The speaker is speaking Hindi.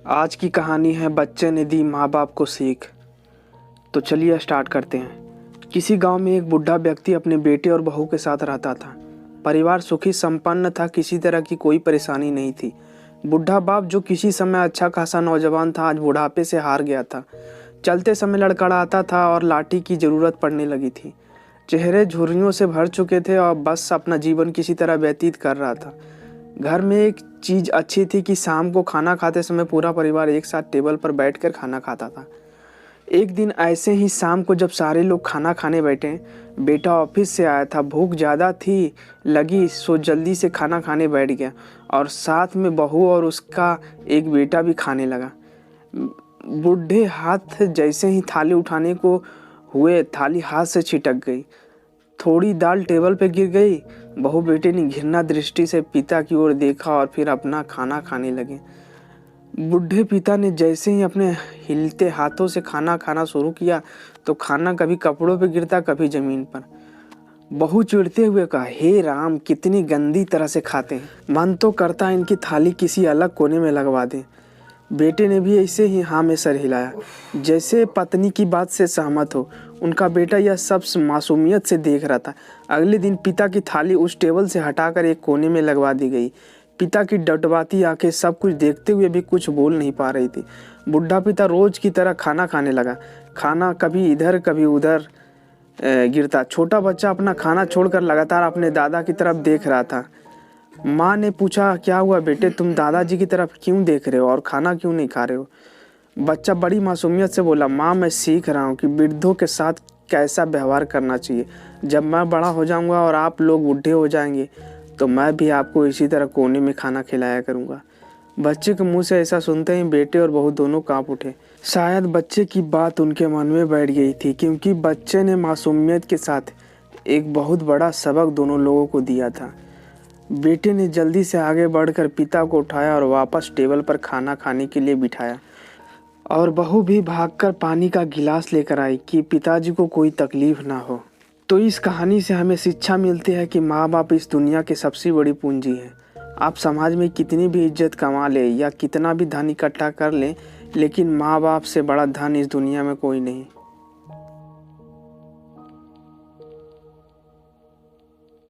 आज की कहानी है बच्चे ने दी माँ बाप को सीख। तो चलिए स्टार्ट करते हैं। किसी गांव में एक बूढ़ा व्यक्ति अपने बेटे और बहू के साथ रहता था। परिवार सुखी संपन्न था, किसी तरह की कोई परेशानी नहीं थी। बूढ़ा बाप जो किसी समय अच्छा खासा नौजवान था, आज बुढ़ापे से हार गया था। चलते समय लड़खड़ाता था और लाठी की जरूरत पड़ने लगी थी। चेहरे झुर्रियों से भर चुके थे और बस अपना जीवन किसी तरह व्यतीत कर रहा था। घर में एक चीज़ अच्छी थी कि शाम को खाना खाते समय पूरा परिवार एक साथ टेबल पर बैठकर खाना खाता था। एक दिन ऐसे ही शाम को जब सारे लोग खाना खाने बैठे, बेटा ऑफिस से आया था। भूख ज़्यादा थी लगी, सो जल्दी से खाना खाने बैठ गया और साथ में बहू और उसका एक बेटा भी खाने लगा। बूढ़े हाथ जैसे ही थाली उठाने को हुए, थाली हाथ से छिटक गई। थोड़ी दाल टेबल पे गिर गई। बहू बेटे ने घृणा दृष्टि से पिता की ओर देखा और फिर अपना खाना खाने लगे। बूढ़े पिता ने जैसे ही अपने हिलते हाथों से खाना खाना शुरू किया तो खाना कभी कपड़ों पे गिरता, कभी जमीन पर। बहू चिढ़ते हुए कहा, हे राम, कितनी गंदी तरह से खाते हैं, मन तो करता है इनकी थाली किसी अलग कोने में लगवा दें। बेटे ने भी ऐसे ही हाँ में सर हिलाया, जैसे पत्नी की बात से सहमत हो। उनका बेटा यह सब मासूमियत से देख रहा था। अगले दिन पिता की थाली उस टेबल से हटाकर एक कोने में लगवा दी गई। पिता की डटवाती आंखें सब कुछ देखते हुए भी कुछ बोल नहीं पा रही थी। बुढ़ा पिता रोज की तरह खाना खाने लगा। खाना कभी इधर कभी उधर गिरता। छोटा बच्चा अपना खाना छोड़कर लगातार अपने दादा की तरफ देख रहा था। माँ ने पूछा, क्या हुआ बेटे, तुम दादाजी की तरफ क्यों देख रहे हो और खाना क्यों नहीं खा रहे हो? बच्चा बड़ी मासूमियत से बोला, माँ मैं सीख रहा हूँ कि वृद्धों के साथ कैसा व्यवहार करना चाहिए। जब मैं बड़ा हो जाऊँगा और आप लोग बूढ़े हो जाएंगे तो मैं भी आपको इसी तरह कोने में खाना खिलाया करूँगा। बच्चे के मुंह से ऐसा सुनते ही बेटे और बहू दोनों कांप उठे। शायद बच्चे की बात उनके मन में बैठ गई थी, क्योंकि बच्चे ने मासूमियत के साथ एक बहुत बड़ा सबक दोनों लोगों को दिया था। बेटे ने जल्दी से आगे बढ़कर पिता को उठाया और वापस टेबल पर खाना खाने के लिए बिठाया, और बहू भी भागकर पानी का गिलास लेकर आई कि पिताजी को कोई तकलीफ ना हो। तो इस कहानी से हमें शिक्षा मिलती है कि माँ बाप इस दुनिया की सबसे बड़ी पूंजी है। आप समाज में कितनी भी इज्जत कमा ले या कितना भी धन इकट्ठा कर लें, लेकिन माँ बाप से बड़ा धन इस दुनिया में कोई नहीं।